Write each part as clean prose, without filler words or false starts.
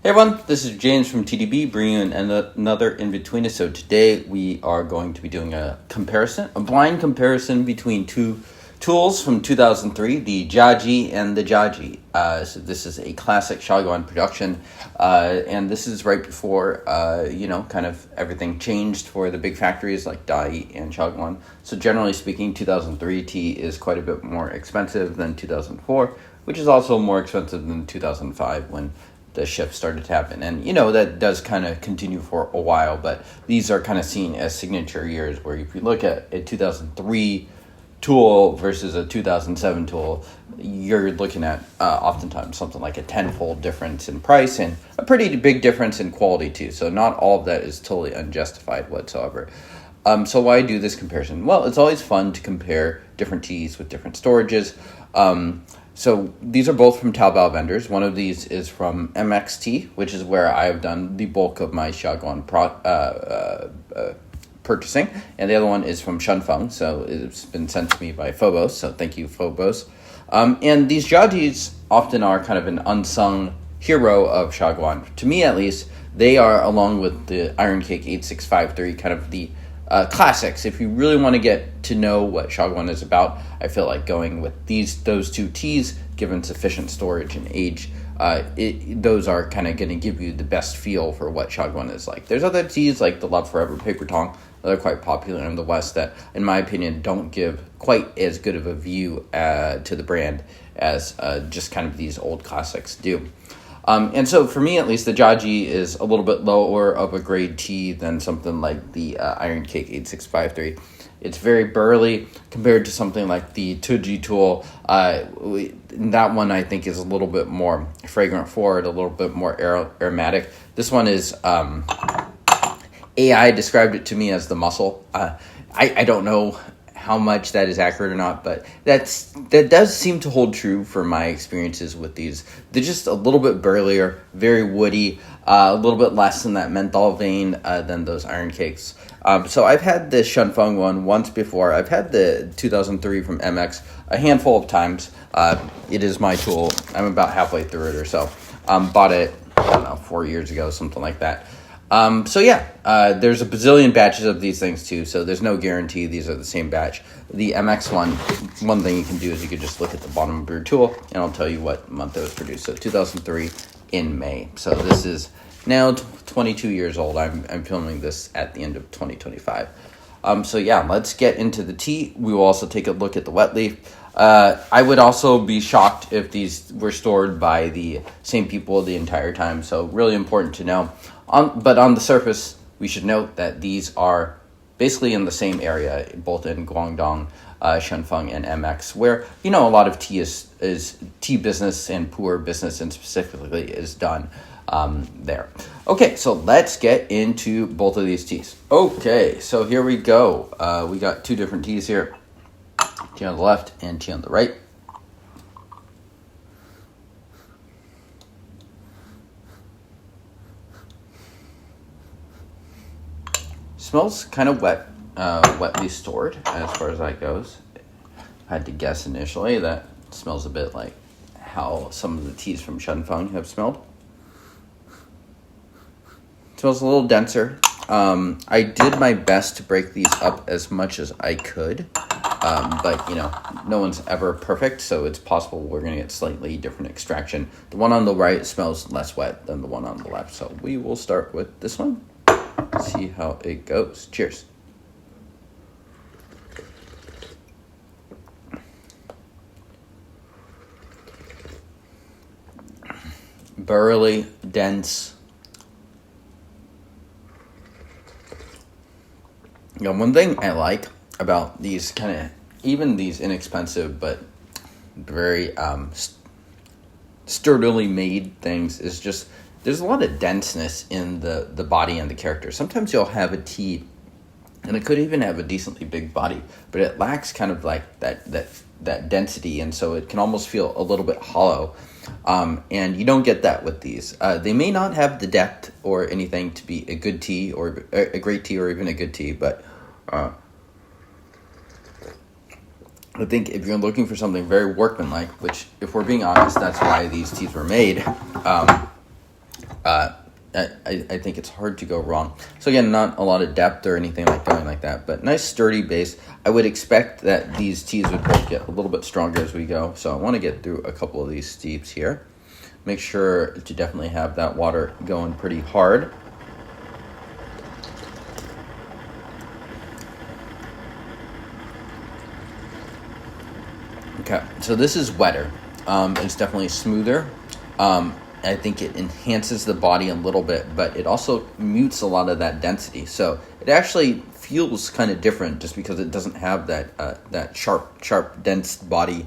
Hey everyone, this is James from TDB bringing you another Inbetweenisode. Today we are going to be doing a blind comparison between two tools from 2003, the Jiaji and the Jiaji. So this is a classic Xiaguan production, and this is right before, kind of everything changed for the big factories like Dai and Xiaguan. So generally speaking, 2003 tea is quite a bit more expensive than 2004, which is also more expensive than 2005 when the shift started to happen. And, that does kind of continue for a while, but these are kind of seen as signature years where if you look at a 2003 tool versus a 2007 tool, you're looking at oftentimes something like a tenfold difference in price and a pretty big difference in quality too. So not all of that is totally unjustified whatsoever. So why do this comparison? Well, it's always fun to compare different teas with different storages. So these are both from Taobao vendors. One of these is from MXT, which is where I've done the bulk of my Xiaguan purchasing. And the other one is from Shunfeng, so it's been sent to me by Phobos, so thank you, Phobos. And these Jiajis often are kind of an unsung hero of Xiaguan. To me, at least, they are, along with the Iron Cake 8653, kind of the classics. If you really want to get to know what Xiaguan is about, I feel like going with those two teas, given sufficient storage and age, those are kind of going to give you the best feel for what Xiaguan is like. There's other teas like the Love Forever Paper Tong that are quite popular in the West that, in my opinion, don't give quite as good of a view to the brand as just kind of these old classics do. And so for me, at least, the Jiaji is a little bit lower of a grade tea than something like the Iron Cake 8653. It's very burly compared to something like the Tuji tool. That one, I think, is a little bit more fragrant forward, a little bit more aromatic. This one is, AI described it to me as the muscle. I don't know how much that is accurate or not, but that does seem to hold true for my experiences with these. They're just a little bit burlier, very woody, a little bit less in that menthol vein than those Iron Cakes. So I've had the Shunfeng one once before. I've had the 2003 from MX a handful of times. It is my tool. I'm about halfway through it or so. Bought it, 4 years ago, something like that. There's a bazillion batches of these things too, so there's no guarantee these are the same batch. The MX one thing you can do is you can just look at the bottom of your tool, and it'll tell you what month it was produced. So 2003 in May. So this is now 22 years old. I'm filming this at the end of 2025. Let's get into the tea. We will also take a look at the wet leaf. I would also be shocked if these were stored by the same people the entire time, so really important to know. But on the surface, we should note that these are basically in the same area, both in Guangdong, Shunfeng, and MX, where, a lot of tea is tea business and pu'er business, and specifically is done there. Okay, so let's get into both of these teas. Okay, so here we go. We got two different teas here, tea on the left and tea on the right. Smells kind of wetly stored as far as that goes. I had to guess initially that it smells a bit like how some of the teas from Shunfeng have smelled. It smells a little denser. I did my best to break these up as much as I could, but no one's ever perfect, so it's possible we're going to get slightly different extraction. The one on the right smells less wet than the one on the left, so we will start with this one. See how it goes. Cheers. Burly, dense. One thing I like about these even these inexpensive but very sturdily made things is just there's a lot of denseness in the body and the character. Sometimes you'll have a tea, and it could even have a decently big body, but it lacks kind of like that density, and so it can almost feel a little bit hollow. And you don't get that with these. They may not have the depth or anything to be a good tea or a great tea or even a good tea, but I think if you're looking for something very workmanlike, which, if we're being honest, that's why these teas were made, I think it's hard to go wrong. So again, not a lot of depth or anything going like that, but nice sturdy base. I would expect that these teas would both get a little bit stronger as we go. So I want to get through a couple of these steeps here. Make sure to definitely have that water going pretty hard. Okay, so this is wetter. It's definitely smoother. I think it enhances the body a little bit, but it also mutes a lot of that density. So it actually feels kind of different just because it doesn't have that sharp, dense body.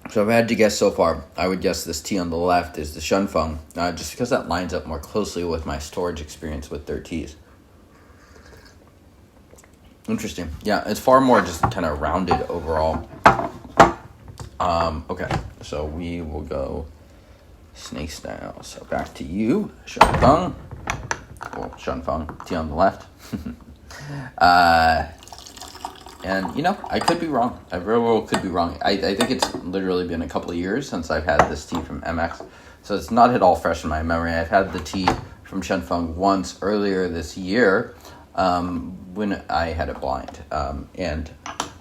So if I had to guess so far, I would guess this tea on the left is the Shunfeng, just because that lines up more closely with my storage experience with their teas. Interesting. Yeah, it's far more just kind of rounded overall. Okay, so we will go snake style. So back to you, Shunfeng. Well, Shunfeng, tea on the left. And, you know, I could be wrong. I very well could be wrong. I think it's literally been a couple of years since I've had this tea from MX. So it's not at all fresh in my memory. I've had the tea from Shunfeng once earlier this year when I had it blind. And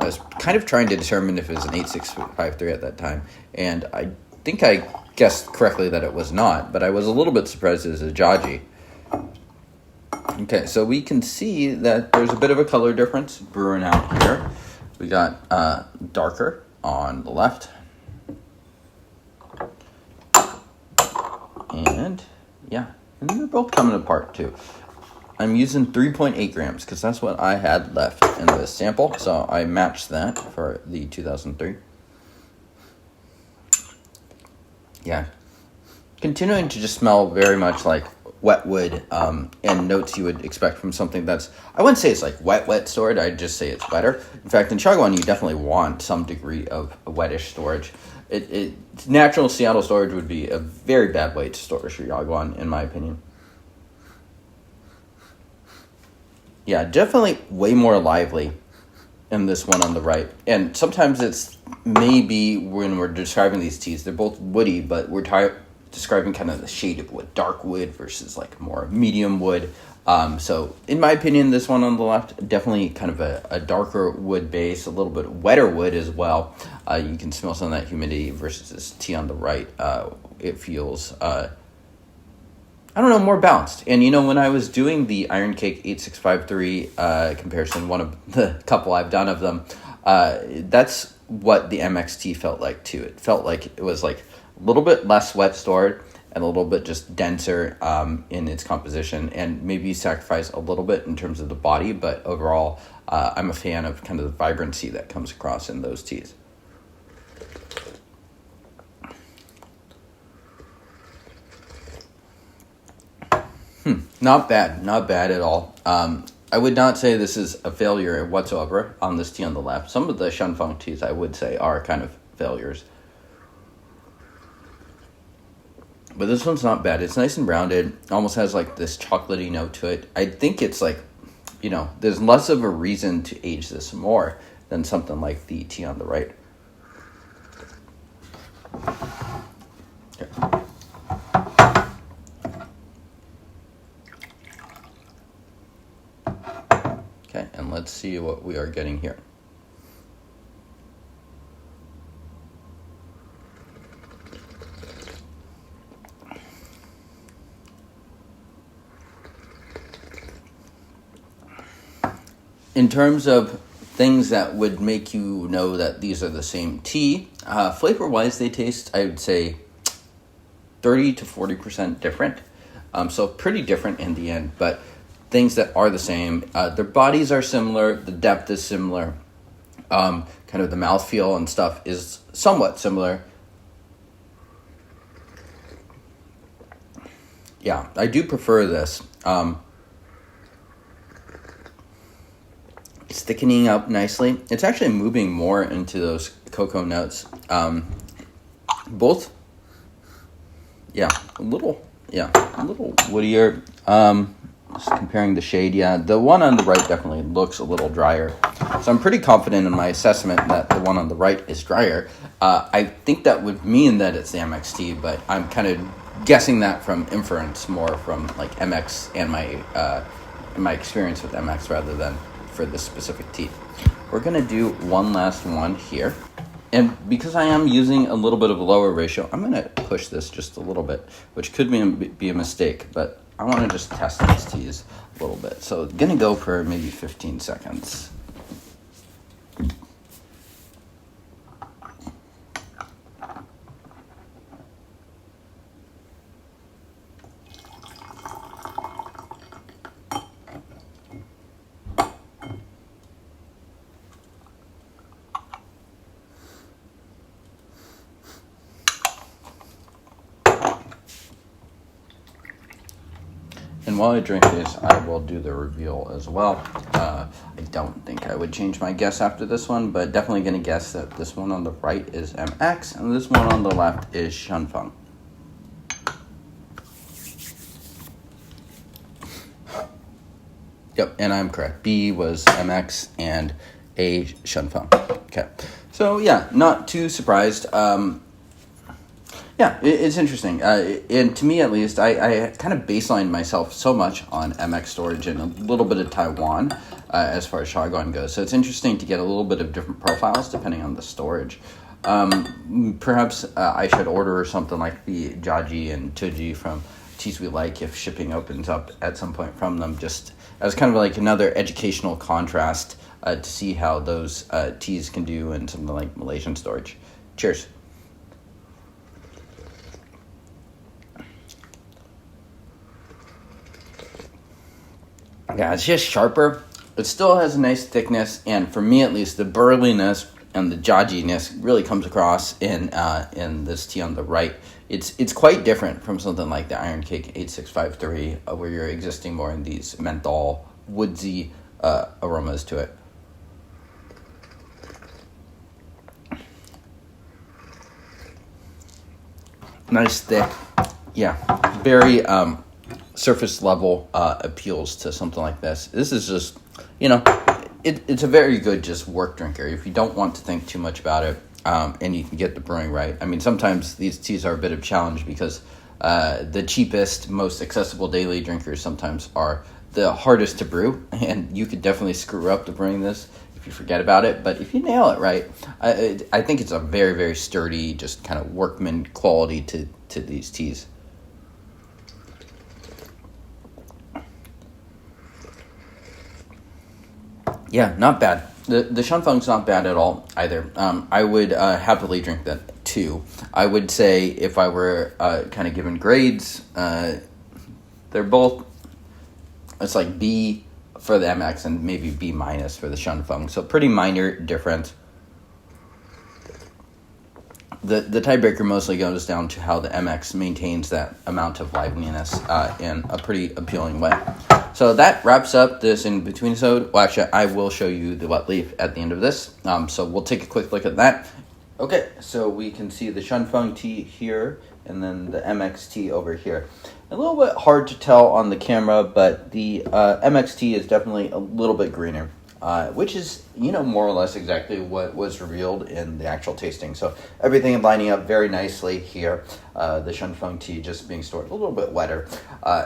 I was kind of trying to determine if it was an 8653 at that time. And I think I guessed correctly that it was not. But I was a little bit surprised it was a Jiaji. Okay, so we can see that there's a bit of a color difference brewing out here. We got darker on the left. And yeah, and they're both coming apart too. I'm using 3.8 grams because that's what I had left in this sample. So I matched that for the 2003. Yeah, continuing to just smell very much like wet wood and notes you would expect from something that's, I wouldn't say it's like wet storage, I'd just say it's wetter. In fact, in Xiaguan, you definitely want some degree of wettish storage. Natural Seattle storage would be a very bad way to store Xiaguan, in my opinion. Yeah, definitely way more lively in this one on the right. And sometimes it's maybe when we're describing these teas, they're both woody, but we're describing kind of the shade of wood, dark wood versus like more medium wood. So in my opinion, this one on the left, definitely kind of a darker wood base, a little bit wetter wood as well. You can smell some of that humidity versus this tea on the right. It feels, I don't know, more balanced. And, you know, when I was doing the Iron Cake 8653 comparison, one of the couple I've done of them, that's what the MXT felt like too. It felt like it was like a little bit less wet stored and a little bit just denser in its composition, and maybe sacrifice a little bit in terms of the body, but overall I'm a fan of kind of the vibrancy that comes across in those teas. Not bad at all. I would not say this is a failure whatsoever on this tea on the left. Some of the Shunfeng teas I would say are kind of failures. But this one's not bad. It's nice and rounded. Almost has like this chocolatey note to it. I think it's like, you know, there's less of a reason to age this more than something like the tea on the right. Okay. Okay, and let's see what we are getting here. In terms of things that would make you know that these are the same tea, flavor-wise, they taste, I would say, 30 to 40% different. So pretty different in the end, but things that are the same. Their bodies are similar. The depth is similar. Kind of the mouthfeel and stuff is somewhat similar. Yeah, I do prefer this. It's thickening up nicely. It's actually moving more into those cocoa notes. Both, a little woodier. Just comparing the shade, yeah, the one on the right definitely looks a little drier. So I'm pretty confident in my assessment that the one on the right is drier. I think that would mean that it's the MXT, but I'm kind of guessing that from inference, more from like MX and my experience with MX rather than for this specific tea. We're gonna do one last one here. And because I am using a little bit of a lower ratio, I'm going to push this just a little bit, which could be a mistake, but I want to just test these teas a little bit. So I'm going to go for maybe 15 seconds. And while I drink this, I will do the reveal as well. I don't think I would change my guess after this one, but definitely going to guess that this one on the right is MX, and this one on the left is Shunfeng. Yep, and I'm correct. B was MX and A Shunfeng. Okay, so yeah, not too surprised. Yeah, it's interesting. And to me, at least, I kind of baselined myself so much on MX storage and a little bit of Taiwan as far as Xiaguan goes. So it's interesting to get a little bit of different profiles depending on the storage. Perhaps I should order something like the Jiaji and Jiaji from Teas We Like if shipping opens up at some point from them, just as kind of like another educational contrast to see how those teas can do in something like Malaysian storage. Cheers. Yeah, it's just sharper. It still has a nice thickness, and for me at least, the burliness and the Jiajiness really comes across in this tea on the right. It's quite different from something like the Iron Cake 8653, where you're existing more in these menthol, woodsy aromas to it. Nice thick, yeah, very surface level appeals to something like this. This is just, it's a very good just work drinker if you don't want to think too much about it, and you can get the brewing right. I mean, sometimes these teas are a bit of a challenge because the cheapest, most accessible daily drinkers sometimes are the hardest to brew, and you could definitely screw up the brewing this if you forget about it. But if you nail it right, I think it's a very, very sturdy, just kind of workman quality to these teas. Yeah, not bad. The Shunfeng's not bad at all either. I would happily drink that too. I would say if I were kind of given grades, they're both, it's like B for the MX and maybe B minus for the Shunfeng. So pretty minor difference. The tiebreaker mostly goes down to how the MX maintains that amount of liveliness in a pretty appealing way. So that wraps up this Inbetweenisode. Well, actually, I will show you the wet leaf at the end of this. So we'll take a quick look at that. Okay, so we can see the Shunfeng tea here, and then the MX tea over here. A little bit hard to tell on the camera, but the MX tea is definitely a little bit greener. Which is, more or less exactly what was revealed in the actual tasting. So everything lining up very nicely here. The Shunfeng tea just being stored a little bit wetter.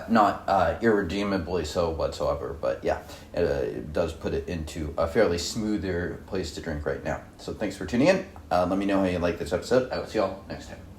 Not irredeemably so whatsoever, but yeah, it does put it into a fairly smoother place to drink right now. So thanks for tuning in. Let me know how you like this episode. I will see y'all next time.